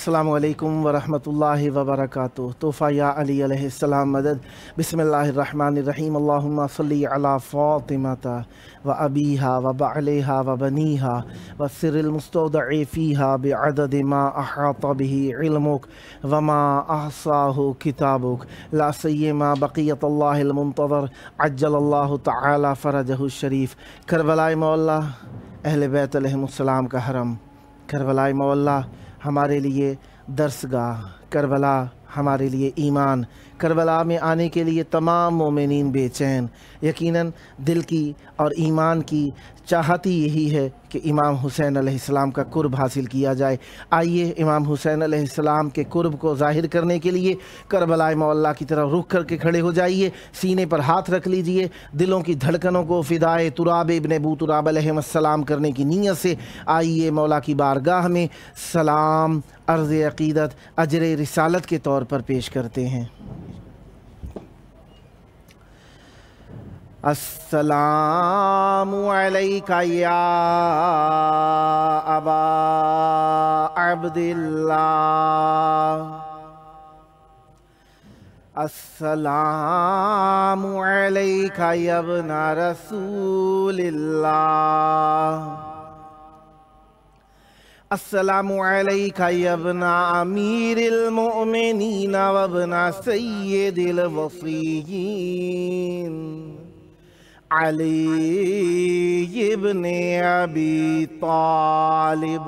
अस्सलामु अलैकुम वरहमतुल्लाहि वबरकातुह। तोहफ़ा या अली अलैहिस्सलाम मदद। बिस्मिल्लाहिर्रहमानिर्रहीम। अल्लाहुम्मा सल्ली अला फ़ातिमता व अबीहा व बअलिहा व बनीहा व सिर्रिल मुस्तौदअ फ़ीहा बिअदद मा अहाता बिही इल्मुक व मा अहसाहु किताबुक ला सय्यमा बक़ियतुल्लाहिल मुंतज़र अज्जलल्लाहु तआला फ़रजहु शरीफ। करबलाए मौला, अहले बैत अलैहिमुस्सलाम का हरम, करबलाए मौला हमारे लिए दर्सगाह, करबला हमारे लिए ईमान। करबला में आने के लिए तमाम मोमिनीन बेचैन। यकीनन दिल की और ईमान की चाहत ही यही है कि इमाम हुसैन अलैहिस्सलाम का कुर्ब हासिल किया जाए। आइए इमाम हुसैन अलैहिस्सलाम के कुर्ब को ज़ाहिर करने के लिए करबलाए मौला की तरफ रुख करके खड़े हो जाइए। सीने पर हाथ रख लीजिए। दिलों की धड़कनों को फ़िदाए तुराब इब्न अबू तुराब अलैहिस्सलाम करने की नीयत से आइए मौला की बारगाह में सलाम, अर्ज़ अक़ीदत, अजर रिसालत के तौर पर पेश करते हैं। अस्सलामु अलैका या अबा अब्दिल्लाह, अस्सलामु अलैका या इब्ना रसूलिल्लाह, अस्सलामु अलैका या इब्ना अमीरिल मुमिनीन व इब्ना सय्यिदिल वसीय्यीन अली इब्ने अबी तालिब,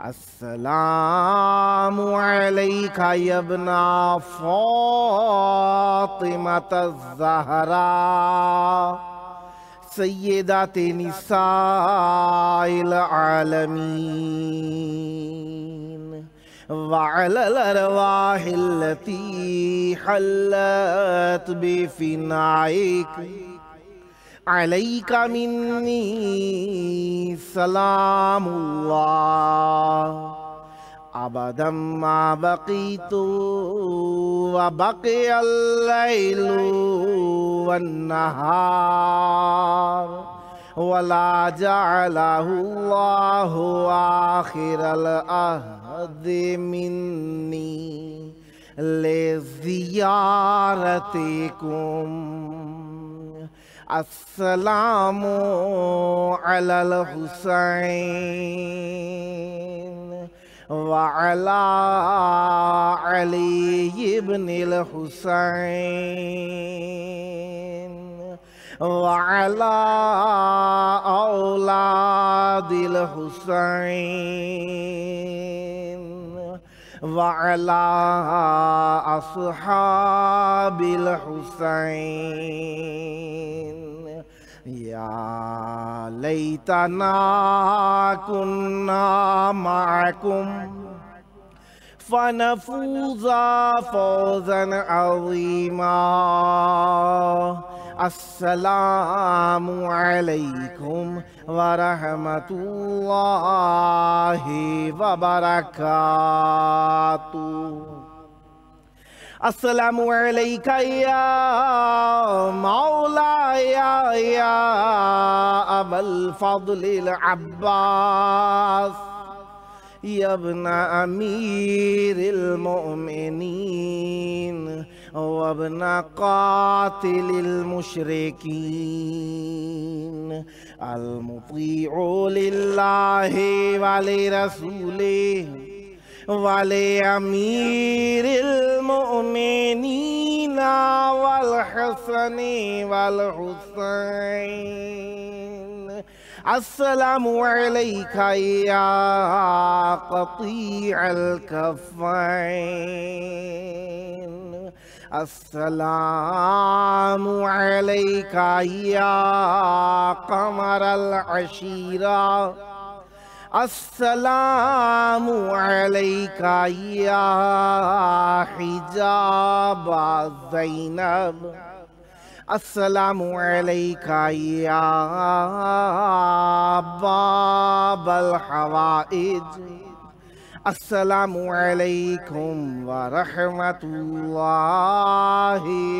अस्सलामु अलैका या इब्ना फ़ातिमतज़ ज़हरा सय्यिदाते निसाइल आलमीन वअलल अरवाहिल्लती हल्लत बिफ़िनाइक अलैका मिन्नी सलामुल्लाह अबदम मा बक़ीतु व बक़ियल लैलु वन्नहार वला जअलहुल्लाहु आखिरल अहदि मिन्नी लिज़ियारतिकुम। अस्सलामु अलल हुसैन व अला अली इब्निल हुसैन व अला औलादिल हुसैन व अला अस्हाबिल हुसैन। या लैतना कुन्ना मअकुम फनफूज़ा फ़ौज़न अज़ीमा। अस्सलामु अलैकुम व रहमतुल्लाहि व बरकातुहू। अस्सलामु अलैका या मौलाया या अबल फ़ज़लिल अब्बास या इब्ना अमीरिल मुमिनीन व इब्ना क़ातिलिल मुशरिकीन अल मुतीउ लिल्लाहि व लिरसूलिहि वाले अमीरिल मुमिनीन वल हसनी वल हुसैन। अस्सलामु अलैका या क़तीअल कफ़ैन, अस्सलामु अलैका या क़मरल अशीरा, अस्सलामु अलैका या हिजाब ज़ैनब, अस्सलामु अलैका या बाबल हवाइज, अस्सलामु अलैकुम व रहमतुल्लाहि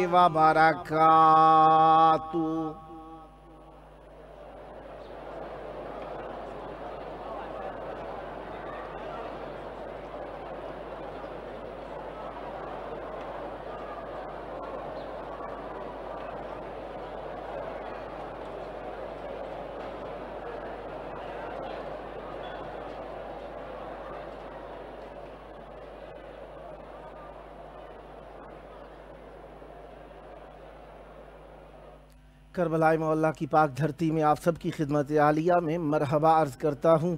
व बरकातुहू। کربلائے مولا کی پاک دھرتی میں آپ سب کی خدمت عالیہ میں مرحبا عرض کرتا ہوں۔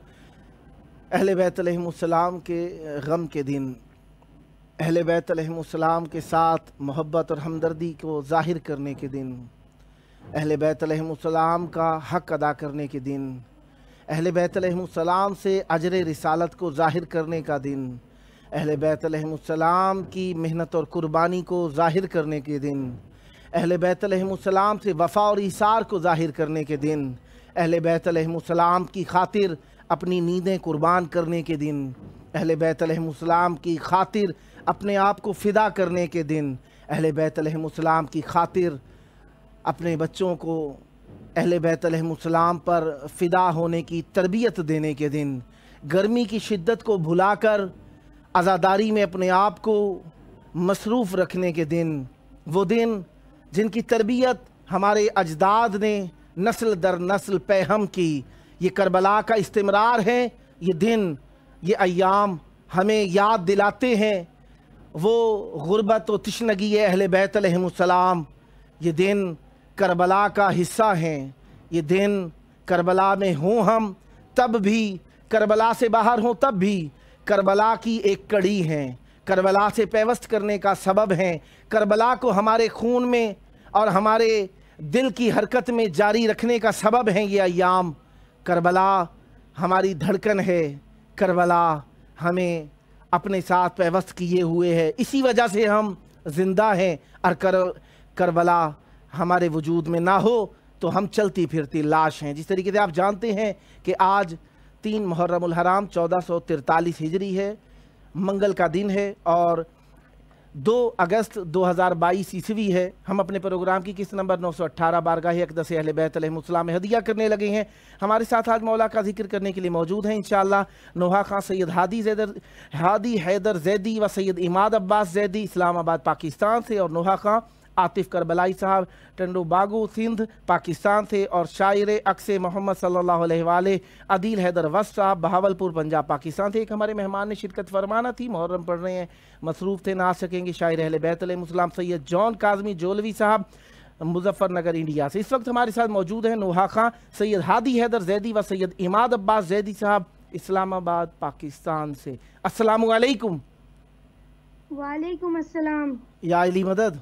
اہل بیت علیہم السلام کے غم کے دن، اہل بیت علیہم السلام کے ساتھ محبت اور ہمدردی کو ظاہر کرنے کے دن، اہل بیت علیہم السلام کا حق ادا کرنے کے دن، اہل بیت علیہم السلام سے اجر رسالت کو ظاہر کرنے کا دن، اہل بیت علیہم السلام کی محنت اور قربانی کو ظاہر کرنے کے دن، اہل بیت علیہم السلام سے وفا اور ایثار کو ظاہر کرنے کے دن، اہل بیت علیہم السلام کی خاطر اپنی نیندیں قربان کرنے کے دن، اہل بیت علیہم السلام کی خاطر اپنے آپ کو فدا کرنے کے دن، اہل بیت علیہم السلام کی خاطر اپنے بچوں کو اہل بیت علیہم السلام پر فدا ہونے کی تربیت دینے کے دن، گرمی کی شدت کو بھلا کر عزاداری میں اپنے آپ کو مصروف رکھنے کے دن، وہ دن جن کی تربیت ہمارے اجداد نے نسل در نسل پیہم کی، یہ کربلا کا استمرار ہے۔ یہ دن، یہ ایام ہمیں یاد دلاتے ہیں وہ غربت و تشنگی اہل بیت علیہم السلام۔ یہ دن کربلا کا حصہ ہیں، یہ دن کربلا میں ہوں ہم تب بھی، کربلا سے باہر ہوں تب بھی کربلا کی ایک کڑی ہیں، کربلا سے پیوست کرنے کا سبب ہیں، کربلا کو ہمارے خون میں اور ہمارے دل کی حرکت میں جاری رکھنے کا سبب ہیں یہ ایام۔ کربلا ہماری دھڑکن ہے، کربلا ہمیں اپنے ساتھ پیوست کیے ہوئے ہے، اسی وجہ سے ہم زندہ ہیں، اور کربلا ہمارے وجود میں نہ ہو تو ہم چلتی پھرتی لاش ہیں۔ جس طریقے سے آپ جانتے ہیں کہ آج 3 محرم الحرام 1443 ہجری ہے، منگل کا دن ہے، اور 2 اگست 2022 عیسوی ہے۔ ہم اپنے پروگرام کی قسط نمبر 918 بارگاہ اقدس اہل بیت علیہم السلام میں ہدیہ کرنے لگے ہیں۔ ہمارے ساتھ آج مولا کا ذکر کرنے کے لیے موجود ہیں انشاءاللہ نوحہ خان سید ہادی حیدر زیدی و سید اماد عباس زیدی اسلام آباد پاکستان سے، اور نوحہ خان عاطف کربلائی صاحب ٹنڈو باغو سندھ پاکستان سے، اور شاعر عکس محمد صلی اللہ علیہ وآلہ عدیل حیدر وصف صاحب بہاولپور پنجاب پاکستان سے۔ ایک ہمارے مہمان نے شرکت فرمانا تھی، محرم پڑھ رہے ہیں، مصروف تھے، نہ آ سکیں گے، شاعر اہل بیت علیہ السلام سید جان کاظمی جولوی صاحب مظفر نگر انڈیا سے۔ اس وقت ہمارے ساتھ موجود ہیں نوحہ خان سید ہادی حیدر زیدی و سید اماد عباس زیدی صاحب اسلام آباد پاکستان سے۔ السلام علیکم۔ وعلیکم السلام۔ یا علی مدد،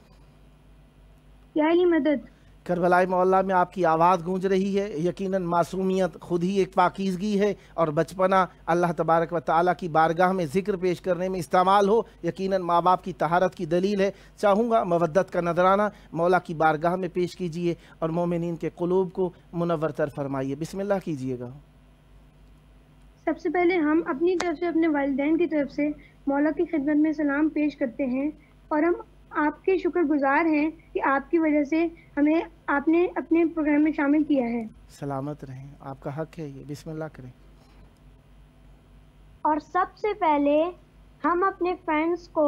یا علی مدد۔ کربلائے مولا میں آپ کی آواز گونج رہی ہے، یقیناً معصومیت خود ہی ایک پاکیزگی ہے، اور بچپنا اللہ تبارک و تعالیٰ کی بارگاہ میں ذکر پیش کرنے میں استعمال ہو، یقیناً ماں باپ کی طہارت کی دلیل ہے۔ چاہوں گا مودت کا نذرانہ مولا کی بارگاہ میں پیش کیجئے اور مومنین کے قلوب کو منور تر فرمائیے۔ بسم اللہ کیجئے گا۔ سب سے پہلے ہم اپنی طرف سے اپنے والدین کی طرف سے مولا کی خدمت میں سلام پیش کرتے ہیں، اور ہم آپ کے شکر گزار ہیں کہ آپ کی وجہ سے ہمیں آپ نے اپنے پروگرام میں شامل کیا ہے۔ سلامت رہیں، آپ کا حق ہے یہ، بسم اللہ کریں۔ اور سب سے پہلے ہم اپنے فرینڈز کو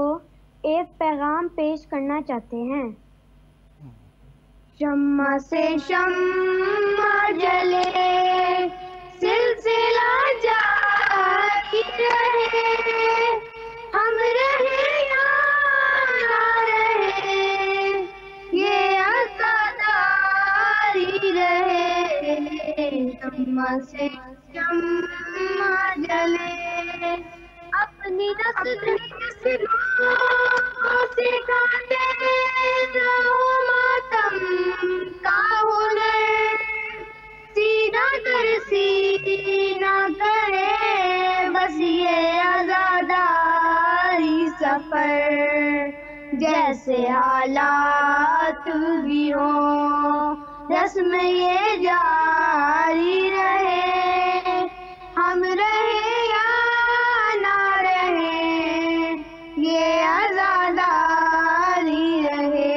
ایک پیغام پیش کرنا چاہتے ہیں۔ شمع سے شمع جلے، سلسلہ جاری رہے، ہم رہے یا نہ رہے، یہ عزاداری رہے۔ شمع سے شمع جلے، اپنی نسلوں سے سکھاتے رہو ماتم کا ہنر، سینہ در سینہ کرے بس یہ عزاداری سفر، جیسے حالات بھی ہوں رسم یہ جاری رہے، ہم رہے یا نہ رہے، یہ عزاداری رہے۔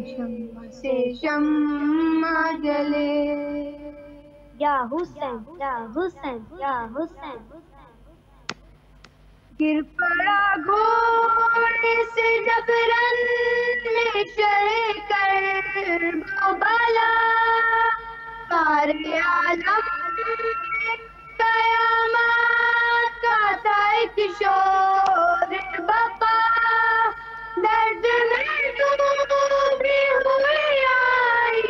شمع سے شمع جلے۔ یا حسین یا حسین یا حسین۔ گر پڑا گھوڑے سے جب رن میں چڑھ کر بالا، سارے عالم قیامت کا تھا ایک شور بپا، درد میں ڈوبی ہوئی آئی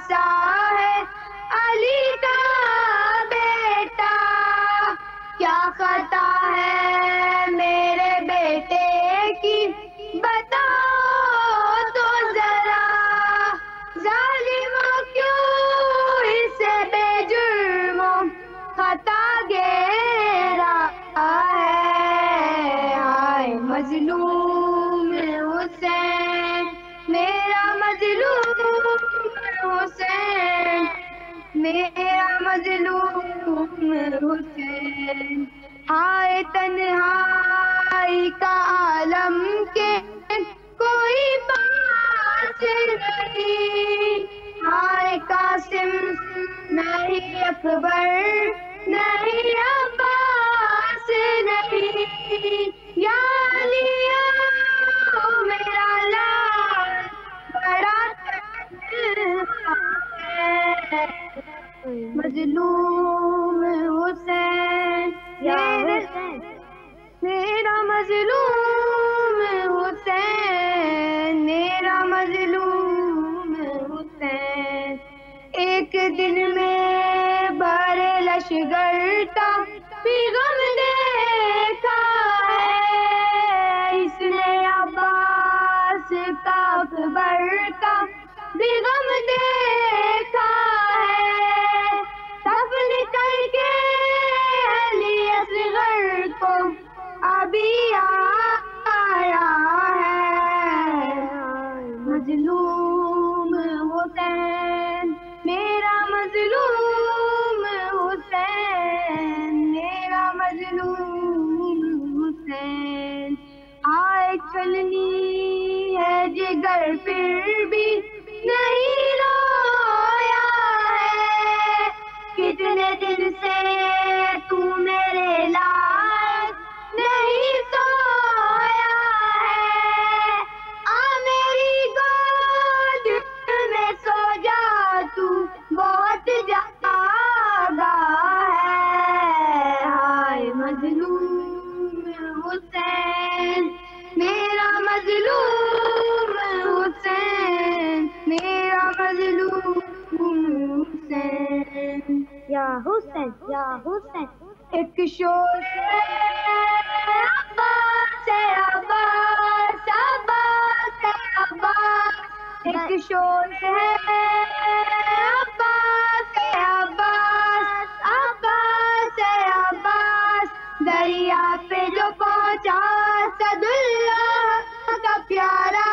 سا ہے علی کا بیٹا، کیا خطا ہے میرے بیٹے کی بتاؤ تو ذرا، ظالموں کیوں اسے بے جرم خطا گھیرا ہے، آئے مظلوم حسین میرا مظلوم حسین، میرا مظلوم حسین، ہائے تنہائی کا عالم کے کوئی پاس نہیں، ہائے قاسم نہیں اکبر نہیں عباس نہیں، یا علی میرا لال بڑا تنہا ہے، مظلوم حسین میرا مظلوم حسین، میرا مظلوم حسین، ایک دن میں بھرے لشکر کا بھی غم دیکھا ہے، اس نے عباس کا اکبر کا بھی غم دیکھا ہے، دفن کر کے علی اصغر کو ابھی آیا ہے، مظلوم حسین میرا مظلوم حسین، میرا مظلوم حسین، آئے چلنی ہے جگر پھر بھی نہیں رویا ہے، کتنے دن سے تو میرے لائق نہیں سویا ہے، آ میری گود میں سو جا تو بہت جاگا ہے، ہائے مظلوم حسین میرا مظلوم حسین، میرا مظلوم حسین، یا حسین یا حسین، ایک شور ہے عباس عباس عباس عباس، ایک شور ہے عباس عباس عباس عباس، دریا پہ جو پہنچا سعد اللہ کا پیارا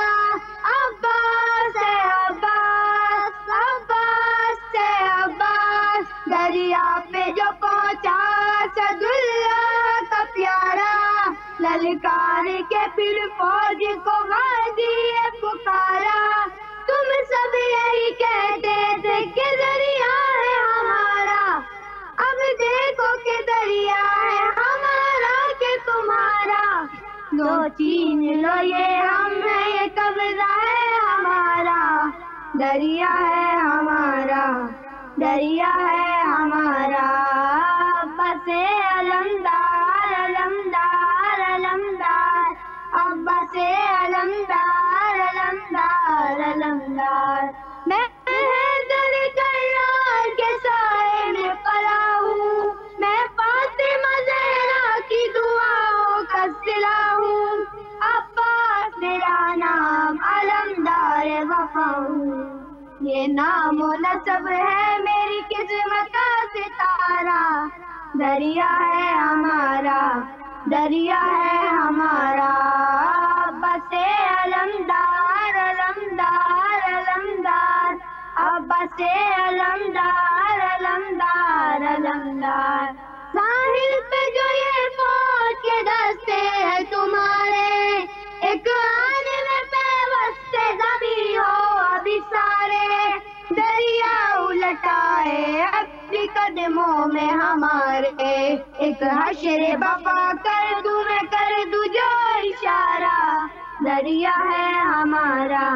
عباس عباس عباس عباس، دریا پہ جو پہنچا سعد اللہ کا پیارا، للکار کے پھر فوج کو غازی پکارا، تم سب یہی کہتے تھے کہ دریا ہے ہمارا، اب دیکھو کہ دریا ہے ہمارا کہ تمہارا، لو چین لو یہ ہم ہے یہ قبضہ ہے ہمارا، دریا ہے ہمارا دریا ہے ہمارا، بس علمدار علمدار علمدار، عباس علمدار علمدار علمدار، میں حیدر کرار کے سائے میں پلا ہوں، میں فاطمہ زہرا کی دعاؤں کا صلہ ہوں، عباس میرا نام علمدار وفا ہوں، یہ نام و نسب ہے میری قسمت کا ستارہ، دریا ہے ہمارا دریا ہے ہمارا، عباس علمدار علمدار علمدار، عباس علمدار علمدار علمدار، ساحل پہ جو یہ فوج کے دستے ہیں تمہارے، ایک آنے میں پیوستے زمین ہو ابھی سارے، دریا الٹائے اپنی قدموں میں ہمارے، ایک حشر بپا کر دوں میں کر دوں جو اشارہ، دریا ہے ہمارا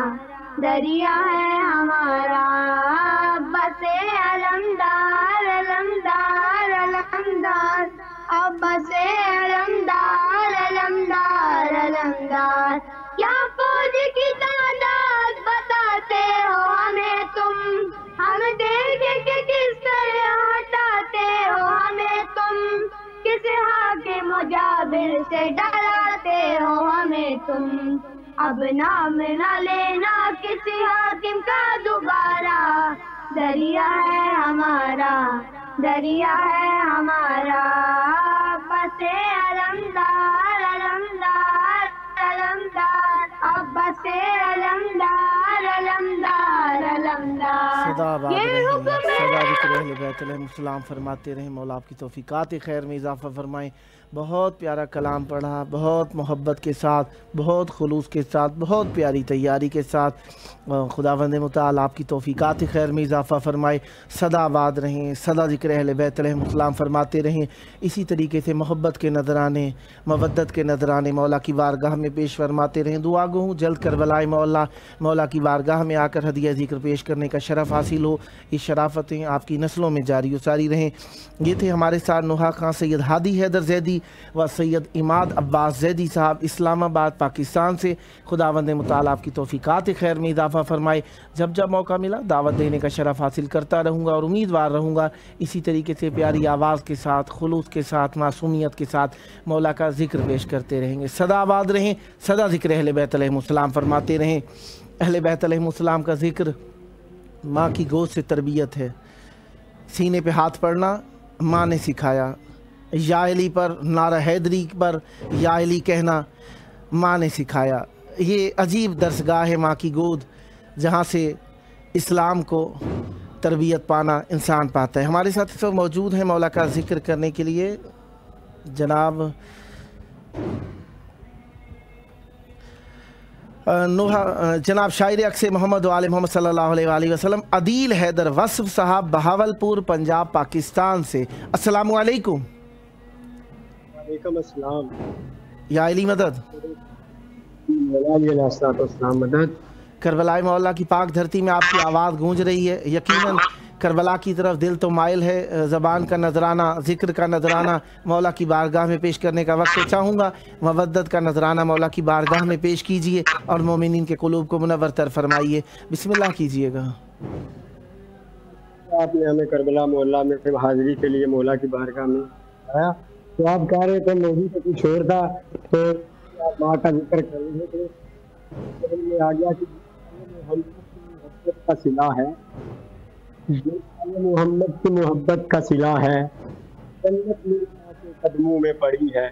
دریا ہے ہمارا، عباس علمدار علمدار علمدار، عباس علمدار علمدار علمدار، کیا فوج کی تعداد بتاتے ہو ہمیں تم، डराते हो हमें तुम, अब नाम न लेना किसी हाकिम का दोबारा, दरिया है हमारा, दरिया है हमारा, बसे अलमदार अलमदार अलमदार, अब बसे अलमदार अलमदार अलमदार। सदाबाद रहें, सदा ज़िक्र अहले बैत अलैहिस्सलाम फरमाते रहें। मौला आपकी तौफीकात खैर में इजाफ़ा फरमाएँ। बहुत प्यारा कलाम पढ़ा, बहुत मोहब्बत के साथ, बहुत खुलूस के साथ, बहुत प्यारी तैयारी के साथ। खुदावंद मुताल आपकी तौफीकात खैर में इजाफ़ा फरमाए। सदा आबाद रहें, सदा ज़िक्र अहले बैत अलैहिस्सलाम फरमाते रहें। इसी तरीके से मोहब्बत के नजराने, मवद्दत के नजराने मौला की बारगाह में पेश फरमाते रहें। दुआ गो हूँ जल्द करबलाए मौला की बारगाह में आकर हदिया ज़िक्र पेश करने का शरफ़ हासिल हो। ये शराफ़तें आपकी नस्लों में जारी सारी रहें। ये थे हमारे साथ नुहा खां, सैयद हादी हैदर जैदी व सैयद इमाद अब्बास जैदी साहब इस्लामाबाद पाकिस्तान से। खुदावंद मुताल आपकी तौफीकात खैर में इजाफ़ा फरमाए। जब जब मौका मिला दावत देने का शरफ़ हासिल करता रहूँगा और उम्मीदवार रहूँगा इसी तरीके से प्यारी आवाज़ के साथ, खुलूस के साथ, मासूमियत के साथ मौला का ज़िक्र पेश करते रहेंगे। सदा आबाद रहें, सदा ज़िक्र अहले बैत अलैहिस्सलाम फरमाते रहें। अहले बैत अलैहिस्सलाम का ज़िक्र माँ की गोद से तरबियत है। सीने पे हाथ पड़ना माँ ने सिखाया, या अली पर, नारा हैदरी पर या अली कहना माँ ने सिखाया। ये अजीब दरसगाह है माँ की गोद, जहाँ से इस्लाम को तरबियत पाना इंसान पाता है। हमारे साथ सब मौजूद हैं मौला का ज़िक्र करने के लिए जनाब शायर अक्से मोहम्मद वाले मोहम्मद सल्लल्लाहु अलैहि वसल्लम अदील हैदर वस्फ साहब बहावलपुर पंजाब पाकिस्तान से। अस्सलामु अलैकुम। वालेकुम अस्सलाम। या अली मदद। मदद। करबलाई मौला की पाक धरती में आपकी आवाज़ गूंज रही है। यकीनन करबला की तरफ दिल तो माइल है। ज़बान का नजराना, ज़िक्र का नजराना मौला की बारगाह में पेश करने का वक्त चाहूँगा। मवद्दत का नजराना मौला की बारगाह में पेश कीजिए और मोमिनीन के कुलूब को मुनव्वर तर फरमाइए। बिस्मिल्लाह कीजिएगा। आपने हमें करबला मोहल्ला में हाजिरी के लिए मौला की बारगाह में आया, तो आप कह रहे थे नहीं तो कुछ और था, तो आप माँ का जिक्र कर रहे थे। तो आ गया कि मोहब्बत का सिला है, मोहम्मद की मोहब्बत का सिला है, जन्नत के कदमों में पड़ी है,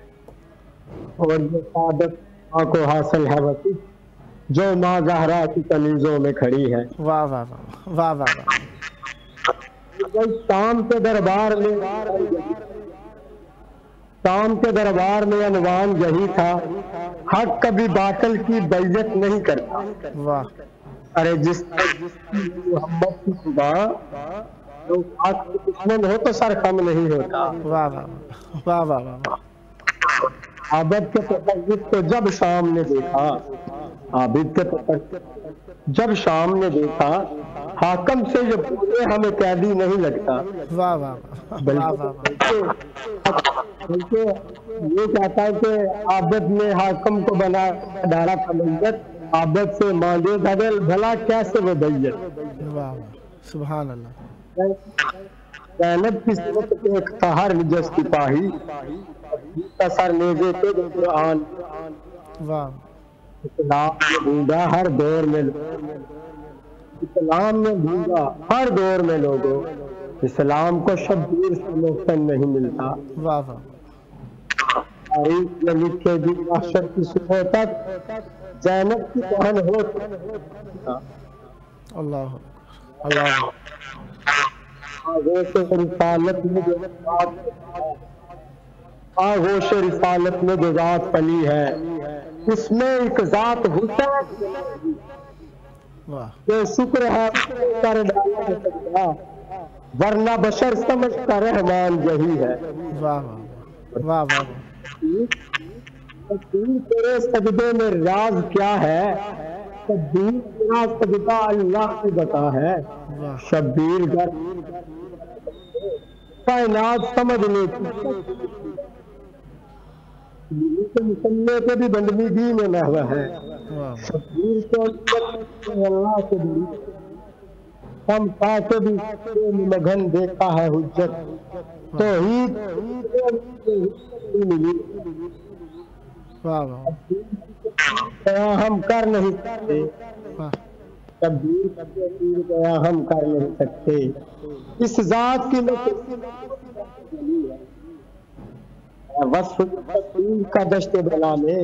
और जो सादत माँ को हासिल है वसी जो माँ ज़हरा की कनीज़ों में खड़ी है। वाह वाह वाह वाह वाह वाह। शाम के दरबार में अनवान यही था, हक कभी बातिल की बेइज्जत नहीं करता। वाह। अरे जिस मोहम्मद की सुबह जो दुश्मन हो तो सर कम नहीं होता। वाह वाह वाह वाह वाह। आबिद के तकद्दुस को जब शाम ने देखा, आबिद के तकद्दुस जब शाम ने देखा, हाकम से जो बोले हमें कैदी नहीं लगता। वाह वाह बल्कि ये कहता है कि आबिद ने हाकम को बना डाला कमैयत, आबिद से मांगे बदल भला कैसे वो बैयत। वाह सुभान अल्लाह। ज़ैनब की सूरत पे एक तहर निजस सिपाही सर नेज़े पे कुरान। वाह। इस्लाम में ढूंढा हर दौर में, इस्लाम में ढूंढा हर दौर में लोगों, इस्लाम को शब्बीर से मोहसन नहीं मिलता। वाह वाह। तारीख में लिखे भी माशर की सुबह तक ज़ैनब की बहन हो। अल्लाह अल्लाह। आगोश रिसालत में जो ज़ात पली है, उसमें एक ज़ात हुसैन जो शुक्र है कर डाला, वरना बशर समझ का रहमान यही है। वाह वाह वाह। तेरे सजदे में राज क्या है, शब्बीर तेरा सजदा अल्लाह को बता है। शब्बीर गर कायनात समझने की मुसन्ने पे भी बंदगी में महवा है। शब्बीर को अल्लाह से हम पाके भी मगन देखा है हुज्जत, तो ही मिली واہ واہ بیاں ہم کر نہیں سکتے، واہ تبدیل بیاں ہم کر نہیں سکتے، اس ذات کی وصف تبدیل کا دشت بلا میں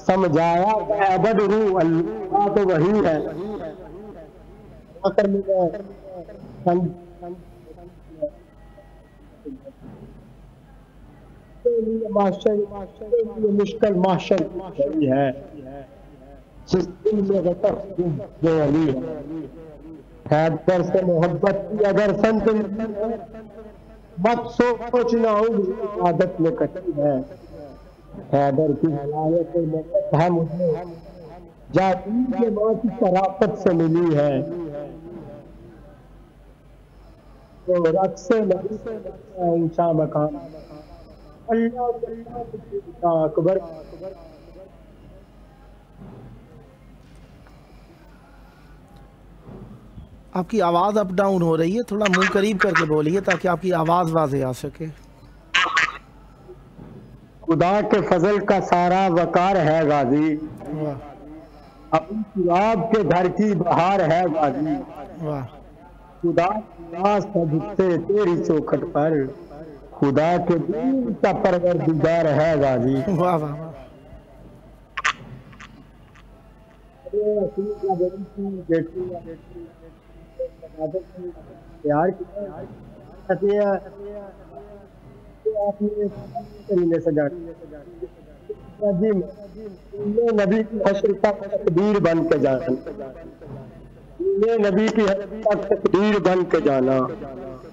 سمجھایا ابد روح اللہ تو وہی ہے۔ مشکل محشر وہی ہے جس دل میں وقف جو علی ہے، حیدر سے محبت کی اگر سنت مت سوچنا ہوں عادت میں کٹی ہے، حیدر کی ولایت مدد ہے مجھے جاتی کے ماں کی شرافت سے ملی ہے، تو رقص نبی سے اونچا مقام اللہ اکبر۔ آپ کی آواز اپ ڈاؤن ہو رہی ہے، تھوڑا منہ قریب کر کے بولیے تاکہ آپ کی آواز واضح آ سکے۔ خدا کے فضل کا سارا وقار ہے غازی، واہ اپنی شراب کے گھر کی بہار ہے غازی، واہ خدا کی راز سب سے تیری چوکھٹ پر خدا کے دین کا پروردگار ہے غازی۔ واہ واہ واہ پیار کیا نبی کی حشر تک تقدیر بن کے جانا، نبی کی حشر تک تقدیر بن کے جانا،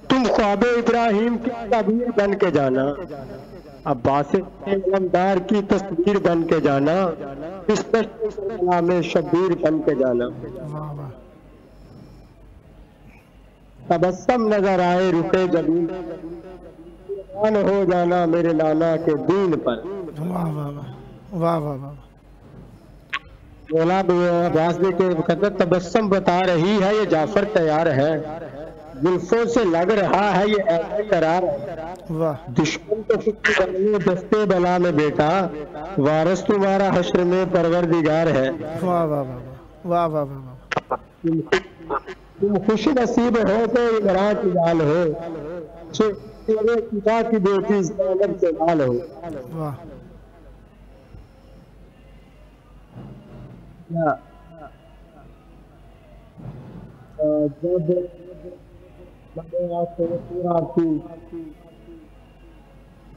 تم خواب ابراہیم کی تعبیر بن کے جانا، عباس علمدار کی تصویر بن کے جانا، اس میں شبیر بن کے جانا، واہ واہ تبسم نظر آئے رخے جبین قربان ہو جانا میرے لالا کے دین پر۔ واہ واہ واہ واہ واہ واہ مولا عباس کے مقدر تبسم بتا رہی ہے یہ جعفر تیار ہے، زلفوں سے لگ رہا ہے یہ ایسا قرار ہے، واہ دشمن کو فکر کرنے دستے بلا میں بیٹا وارث تمہارا حشر میں پروردگار ہے، واہ واہ واہ واہ واہ واہ تم خوش نصیب ہو تو عمران کی لال ہو، تیرے خدا کی بیٹی زینب سے لال ہو۔ واہ جب پورا کی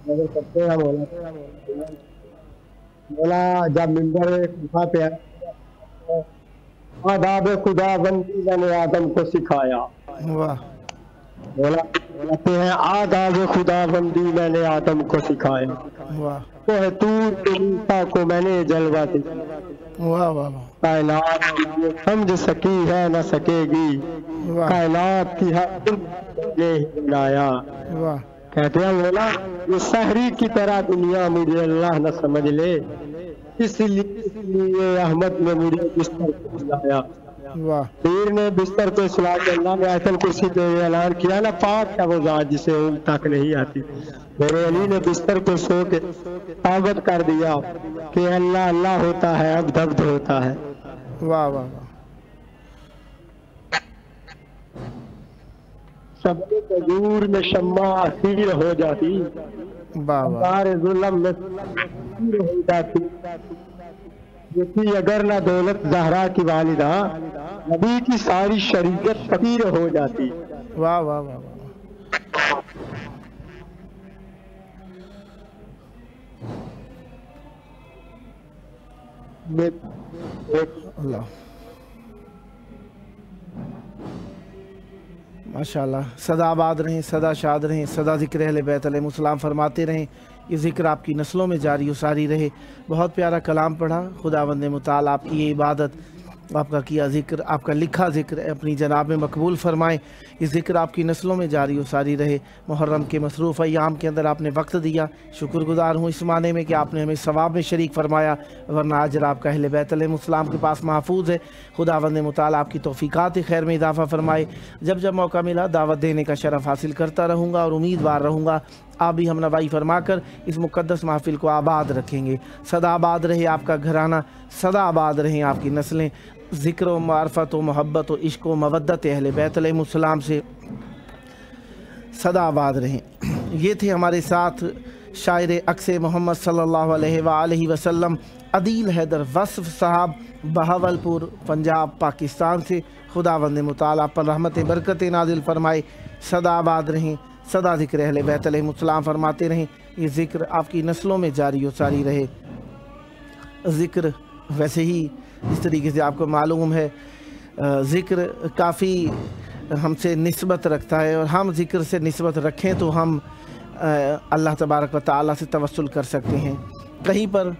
نظر کرتے ہیں مولا جب ممبر کوفہ پہ آداب خدا بندی میں نے آدم کو سکھایا، واہ مولا کہتے ہیں آداب خدا بندی میں نے آدم کو سکھایا، واہ کوہ طور کے موسیٰ کو میں نے جلوہ دیا، واہ واہ کائنات یہ سمجھ سکی ہے نہ سکے گی، واہ کائنات کی ہر نے ہی بنایا، واہ کہتے ہیں مولا یہ سحری کی طرح دنیا مجھے اللہ نہ سمجھ لے، اس لیے احمد نے مجھے بستر کو سلایا، واہ پیر نے بستر پہ سلا کے اللہ نے آیت الکرسی پہ اعلان کیا نا پاک ہے وہ ذات جسے اونگ تک نہیں آتی، میرے علی نے بستر پہ سو کے ثابت کر دیا کہ اللہ اللہ ہوتا ہے اب دبد ہوتا ہے۔ واہ واہ واہ سب تجور میں شمع اسیر ہو جاتی، واہ واہ انوار ظلم میں اسیر ہو جاتی، جیسی اگر نہ دولت زہرا کی والدہ نبی کی ساری شریعت فقیر ہو جاتی۔ واہ واہ واہ اللہ ماشاءاللہ، سدا آباد رہیں، سدا شاد رہیں، سدا ذکر اہل بیت علیہ السلام فرماتے رہیں، یہ ذکر آپ کی نسلوں میں جاری و ساری رہے۔ بہت پیارا کلام پڑھا، خداوند متعال آپ کی یہ عبادت، آپ کا کیا ذکر، آپ کا لکھا ذکر اپنی جناب میں مقبول فرمائیں، یہ ذکر آپ کی نسلوں میں جاری و ساری رہے۔ محرم کے مصروف ایام کے اندر آپ نے وقت دیا، شکر گزار ہوں اس معنی میں کہ آپ نے ہمیں ثواب میں شریک فرمایا، ورنہ اجر آپ کا اہل بیت علیہ السلام کے پاس محفوظ ہے۔ خداوند متعال آپ کی توفیقات خیر میں اضافہ فرمائے۔ جب جب موقع ملا دعوت دینے کا شرف حاصل کرتا رہوں گا اور امیدوار رہوں گا आप भी हम नवाई फरमा कर इस मुक़द्दस महफ़िल को आबाद रखेंगे। सदा आबाद रहे आपका घराना, सदा आबाद रहें आपकी नस्लें, ज़िक्र व मारफत व मोहब्बत व इश्क़ व मवद्दत अहले बैत अलैहिमुस्सलाम से सदा आबाद रहें। ये थे हमारे साथ शायर अक्स मोहम्मद सल्लल्लाहु अलैहि वसल्लम अदील हैदर वस्फ़ साहब, बहावलपुर पंजाब पाकिस्तान से। खुदावंद मुताला पर रहमत बरकत नाजिल फरमाए, सदा आबाद रहें, सदा ज़िक्र अहले बैत अलैहिमुस्सलाम फरमाते रहें। ये ज़िक्र आपकी नस्लों में जारी व सारी रहे। ज़िक्र वैसे ही इस तरीके से आपको मालूम है ज़िक्र काफ़ी हमसे निस्बत रखता है, और हम ज़िक्र से निस्बत रखें तो हम अल्लाह तबारक व तआला से तवस्सुल कर सकते हैं। कहीं पर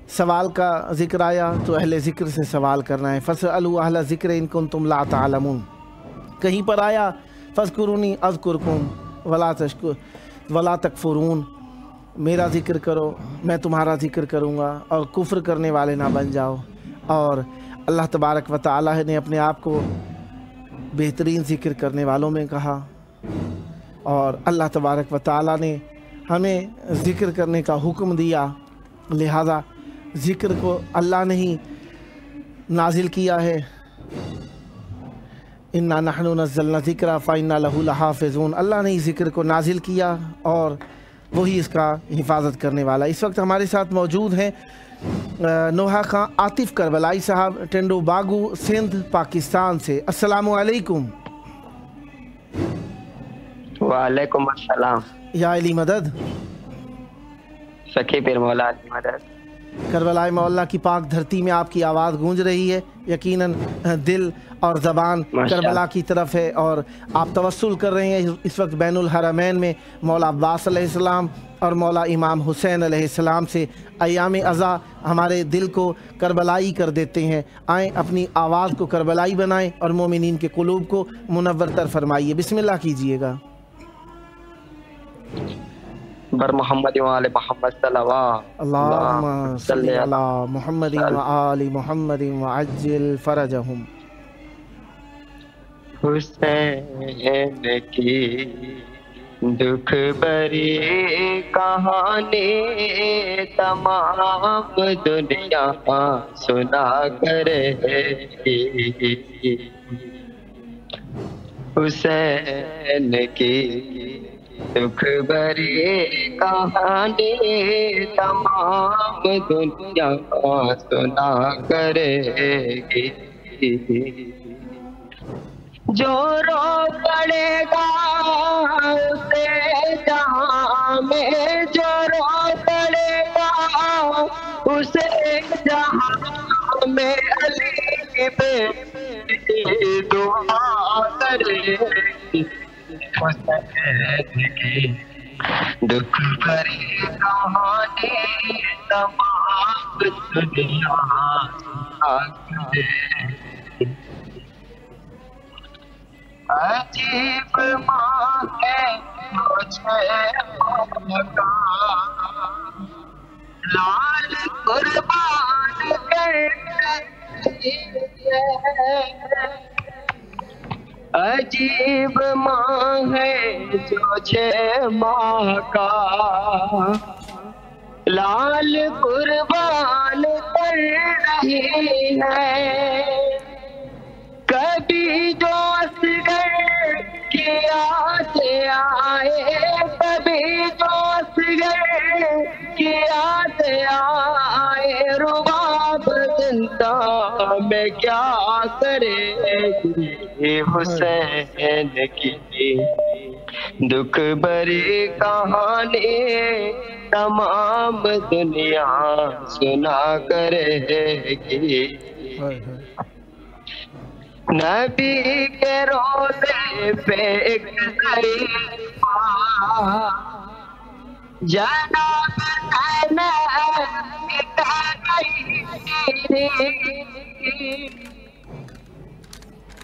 सवाल का ज़िक्र आया तो अहले ज़िक्र से सवाल करना है, फ़स्अलू अहला ज़िक्र इन कुंतुम ला तालमून। कहीं पर आया फ़ज़्कुरूनी अज़्कुरकुम वला तकफ़ुरून, मेरा ज़िक्र करो मैं तुम्हारा ज़िक्र करूँगा और कुफ्र करने वाले ना बन जाओ। और अल्लाह तबारक व तआला ने अपने आप को बेहतरीन ज़िक्र करने वालों में कहा, और अल्लाह तबारक व तआला ने हमें ज़िक्र करने का हुक्म दिया। लिहाजा ज़िक्र को अल्लाह ने ही नाजिल किया है। इन्ना नहनु नज़्ज़लना ज़िक्रा फ़इन्ना लहू लहाफ़िज़ून। अल्लाह ने ही ज़िक्र को नाजिल किया और वही इसका हिफाजत करने वाला। इस वक्त हमारे साथ मौजूद हैं नोहा खां आतिफ़ करबलाई साहब, टेंडो बागू सिंध पाकिस्तान से। अस्सलामु अलैकुम। वालेकुम अस्सलाम। या अली मदद, सखी पीर मौला अली मदद। करबला मौला की पाक धरती में आपकी आवाज़ गूंज रही है। यकीनन दिल और ज़बान करबला की तरफ है, और आप तवस्सुल कर रहे हैं इस वक्त बैनुल हरमैन में मौला अब्बास अलैहिस्सलाम और मौला इमाम हुसैन अलैहिस्सलाम से। अय्याम अज़ा हमारे दिल को करबलाई कर देते हैं। आएँ अपनी आवाज़ को करबलाई बनाएं और मोमिनीन के कुलूब को मुनव्वर तर फरमाइए। बिस्मिल्लाह कीजिएगा। बर मोहम्मद व आले मोहम्मद सल्लल्लाहु अल्लाहुम्मा सल्लि अला मुहम्मद व आलि मुहम्मद व अज्जिल फरजहुम। हुसैन की दुख भरी कहानी तमाम दुनिया सुना करे। हुसैन की दुख भरी कहानी तमाम दुनिया सुना करेगी। जो रो पड़ेगा उसे जहां में, जो रो पड़ेगा उसे जहां में अली बेटी दुआ करेगी। की दुख भरी कहानी तमाम दुनिया अजीब माँ है मुझे मौका, लाल कुर्बान कर अजीब माँ है जो छे माँ का, लाल कुर्बान कर रही है। कभी जो असगर की याद आए, कभी जो असगर की याद आए, रुबाब जिंदा में क्या करेगी। हुसैन की दुख भरी कहानी तमाम दुनिया सुना करेगी। नबी के रोज़े पे एक खलीफा जनाब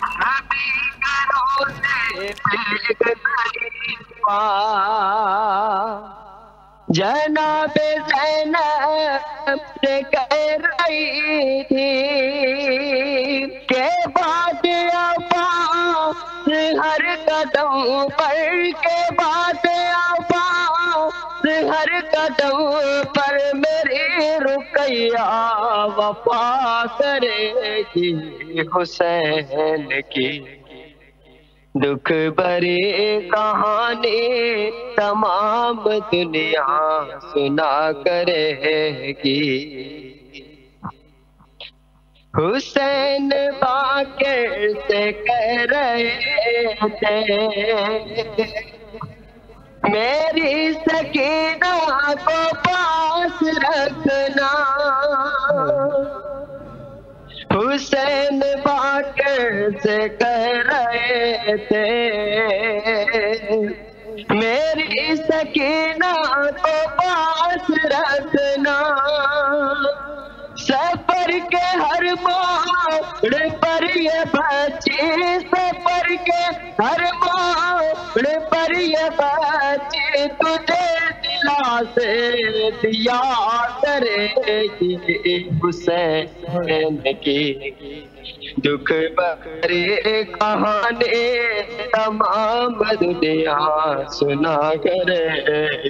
नबी के रोज़े पे एक खलीफा जनाब ज़ैनब से कह रही थी के बाद अब्बास हर कदम पर, के बाद अब्बास قدم پر میری رقیہ وفا کرے گی، حسین کی دکھ بھری کہانی تمام دنیا سنا کرے گی۔ حسین باقر سے کہہ رہے تھے میری سکینہ کو پاس رکھنا، حسین باقر سے کہہ رہے تھے میری سکینہ کو پاس رکھنا، سفر کے ہر موڑ پر یہ بچی، سفر کے ہر موڑ پر یہ بچی تجھے دلا سے دیا کرے گی، حسین کی دکھ بھری کہانی تمام دنیا سنا کرے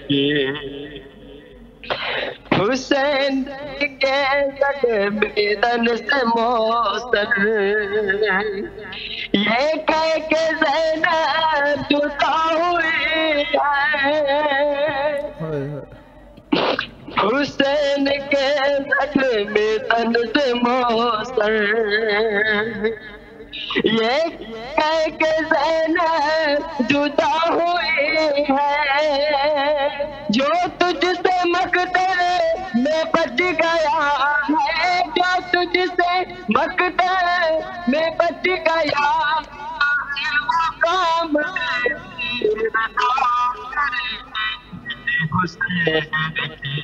گی۔ حسین کے بدن سے موصل یہ کہہ کے زینب جدا ہوئی ہے، حسین کے بدن سے موصل یہ کہہ کے زینب جدا ہوئی ہے، جو تجھ سے مقتل میں بچ گیا ہے، جو تجھ سے مقتل میں بچ گیا وہ کام حسین کی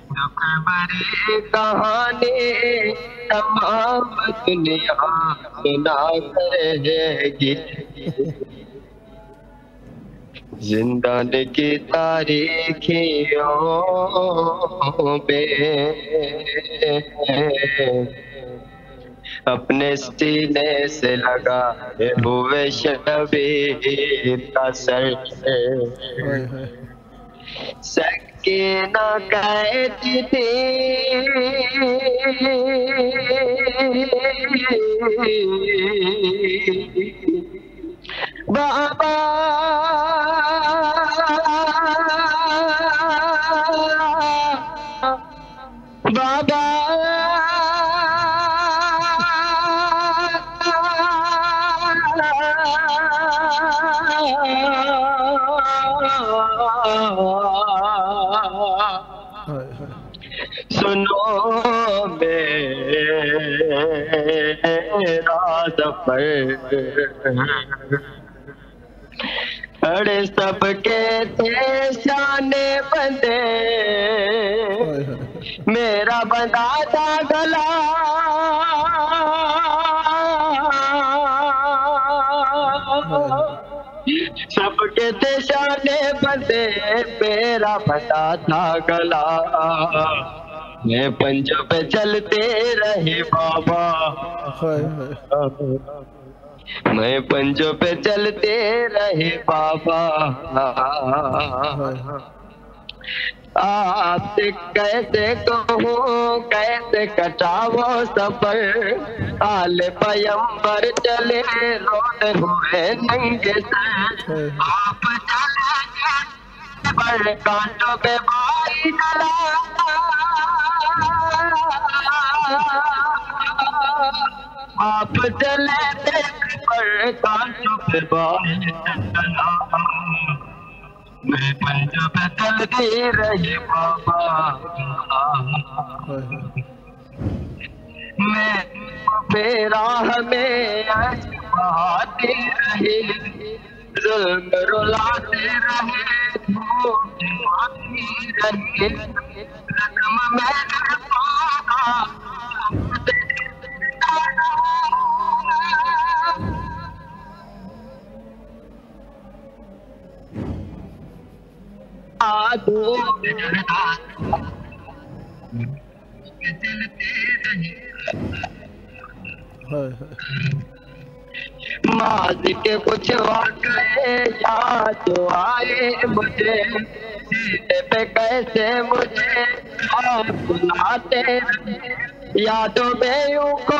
دکھ بھری کہانی تمام دنیا سنا کرے گی۔ زندان کی تاریکیوں پہ اپنے سینے سے لگا ہوئے شبیر کا سر، سکینہ کہتی تھی بابا بابا سنو میرا سفر، اڑے سب کے تھے شان بندے، میرا بندہ تھا گلا، سب کے تھے شان بندے، میرا بندہ تھا گلا، میں پنجوں پہ چلتے رہے بابا، میں پنجوں پہ چلتے رہے بابا، آپ سے کیسے کہوں کیسے کٹا وہ سفر، آل پیمبر چلے روتے ہوئے ننگے سر، آپ چلے پر کانٹوں پہ بھائی ڈلا، آپ چلے پر کانٹوں پہ بھائی ڈلا، میں پنجوں پہ چلتی رہی بابا، میں پہ راہ میں عشق بہاتی رہی، ظلم رلاتے رہے، دھوپ آتی رہی، زخم میں پاگا ماضی کے کچھ واقعے یاد آئے مجھے، پہ کیسے مجھے آپ بلاتے یادوں میں یوں کو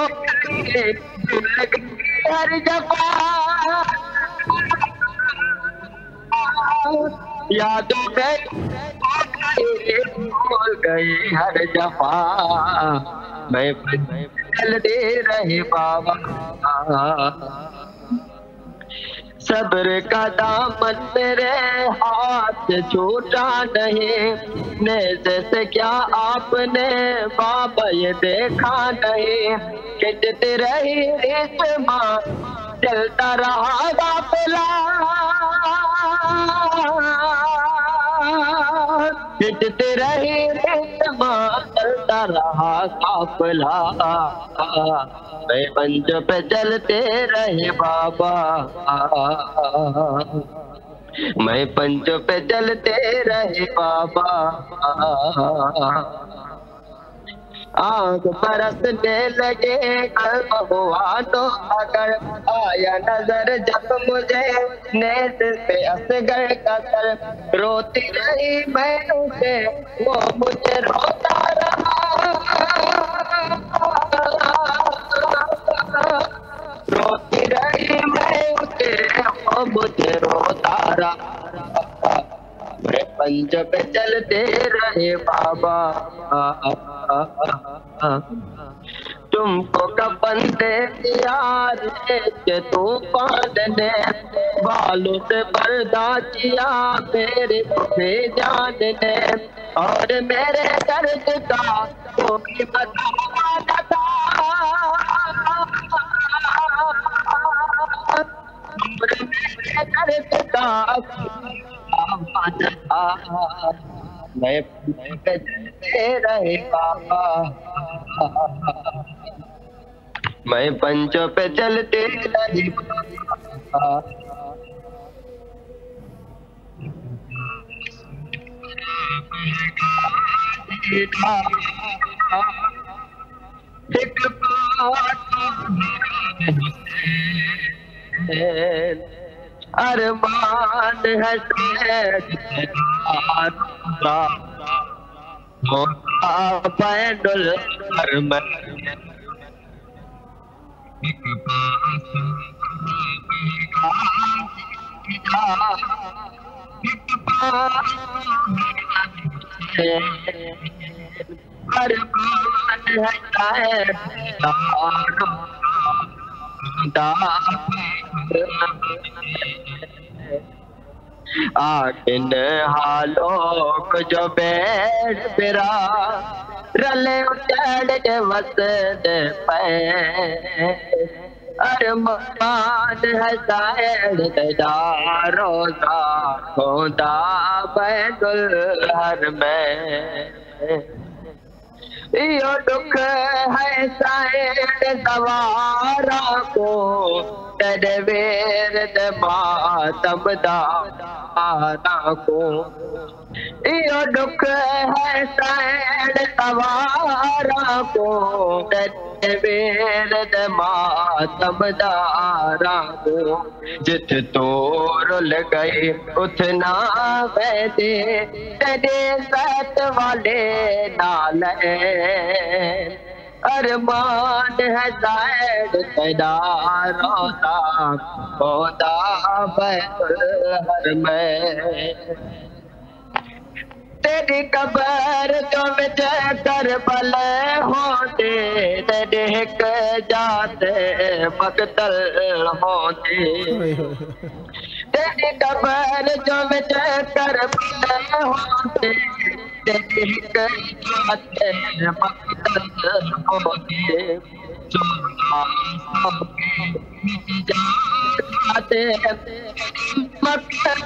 ہر جفا یادوں میں بھول گئی ہر جفا میں چلتے رہے بابا صبر کا دامن میرے ہاتھ سے چھوٹا نہیں نیزے سے کیا آپ نے بابا یہ دیکھا نہیں کھنچتی رہی ریشماں چلتا رہا غافلا کھنچتی رہی ریشماں چلتا رہا قافلہ میں پنج پہ چلتے رہے بابا میں پنج پہ چلتے رہے بابا آنکھ برسنے لگے قلب ہوا تو اگر آیا نظر جب مجھے نیز پہ اصغر کا سر روتی رہی میں اسے وہ مجھے روتا رہا روتی رہی میں اسے وہ مجھے روتا رہا میں پنج پہ چلتے رہے بابا تم کو کفن دے دیا کہ طوفان نے بالوں سے پردہ کیا میرے جان نے اور میرے درد کا کوئی بتا نہ تھا میرے درد کا میں چلتے رہے بابا میں پنچوں پہ چلتے رہے بابا ایک بات ارمان ہے بین الحرمین آٹن حالوں کو جو بیڑ برا رلے اچھڑ کے وسط پہ ارمان ہے سائر تیرا روزہ کھودا بین الحرمین یہ دکھ ہے سائر سوارا کو تدبیر ماتم دارا کو یہ دکھ ہے سائر سوارا کو تدبیر ماتم دارا کو جت تو رل گئی اتنا ویدے تیرے ساتھ والے نالے ارمان ہے زائد تیرا روزہ خدا بین الحرمین تیری قبر جو مجھے کربل ہوتے تیری ایک جاتے مقتل ہوتے تیری قبر جو مجھے کربل ہوتے تیری ایک جاتے مقتل ہوتے جاتے مقتل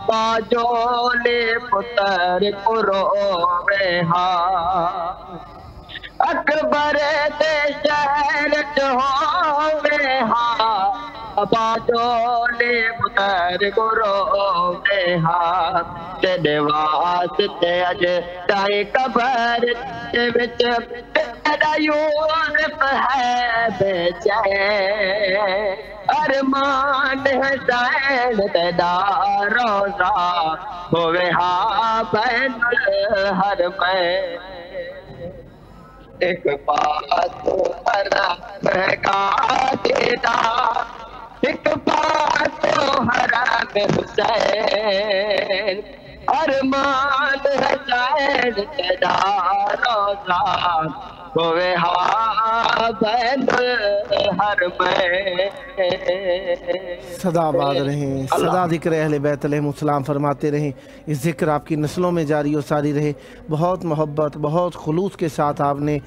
باجولے پتر کروے ہاں اکبر دے شہر ہوے ہاں बाजोले पुतर गुरो दे हाथ तेरे वास्ते अज ताई कबर दे विच तेरा यूसुफ है बेचैन अरमान हुसैन तेरा रोजा होवे हा बैनुल हरमैन एक पास हरा महका देता एक पास हरा हुसैन अरमान हुसैन तेरा रोजा होवे हा बैनुल हरमैन सदा आबाद रहें, सदा ज़िक्र अहले बैत अलैहिमुस्सलाम फरमाते रहें। इस ज़िक्र आपकी नस्लों में जारी और सारी रहे। बहुत मोहब्बत बहुत खुलूस के साथ आपने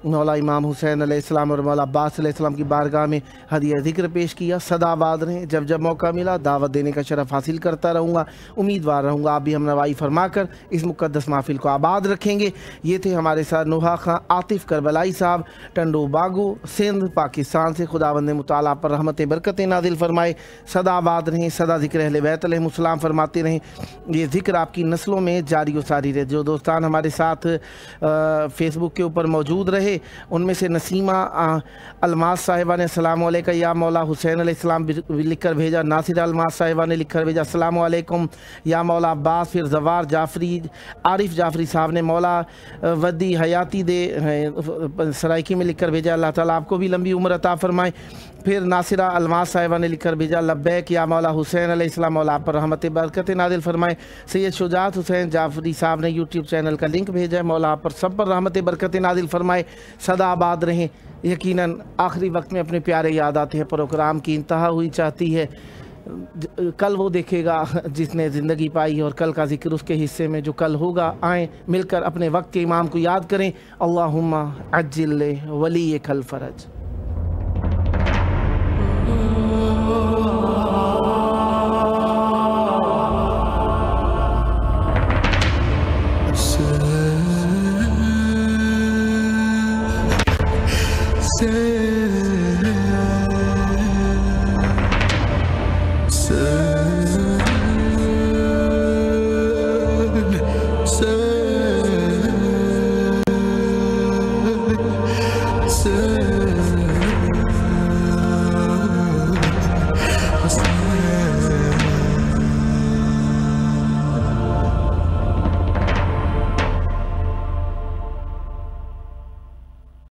मौला इमाम हुसैन अलैहिस्सलाम और मौला अब्बास अलैहिस्सलाम की बारगाह में हदिया ज़िक्र पेश किया। सदा आबाद रहें। जब जब मौका मिला दावत देने का शरफ़ हासिल करता रहूँगा। उम्मीदवार रहूँगा आप भी हम नवाई फरमा कर इस मुक़द्दस महफ़िल को आबाद रखेंगे। ये थे हमारे साथ नुहा खां आतिफ़ करबलाई साहब टंडो बागो सिंध पाकिस्तान से। खुदावंद मुताला पर रहमत बरकत नाज़िल फरमाए। सदा आबाद रहें, सदा ज़िक्र अहले बैत अलैहिमुस्सलाम फरमाते रहें। ये ज़िक्र आपकी नस्लों में जारी व सारी रहे। जो दोस्तान हमारे साथ फ़ेसबुक के ऊपर मौजूद रहे उनमें से नसीमा अलमास साहिबा ने अस्सलाम वालेकुम या मौला हुसैन अलैहिस्सलाम लिखकर भेजा। नासिर अलमास साहिबा ने लिखकर भेजा अस्सलाम वालेकुम या मौला अब्बास। फिर जवार जाफरी आरिफ जाफरी साहब ने मौला वदी हयाती दे सराइकी में लिखकर भेजा। अल्लाह ताला आपको भी लंबी उम्र अता फरमाए। फिर नासिरा अलमास साहिबा ने लिखकर भेजा लब्बैक या मौला हुसैन अलैहिस्सलाम मौला आप पर रहमत बरकत नाज़िल फरमाए। सैयद शुजात हुसैन जाफरी साहब ने यूट्यूब चैनल का लिंक भेजा है। मौला आप पर सब पर रहमत बरकत नाज़िल फरमाए। सदा आबाद रहें। यकीनन आखिरी वक्त में अपने प्यारे याद आते हैं। प्रोग्राम की इंतहा हुई चाहती है। कल वो देखेगा जिसने ज़िंदगी पाई और कल का जिक्र उसके हिस्से में जो कल होगा। आएँ मिलकर अपने वक्त के इमाम को याद करें। अल्लाहुम्मा अज्जिल वली कल फरज। Say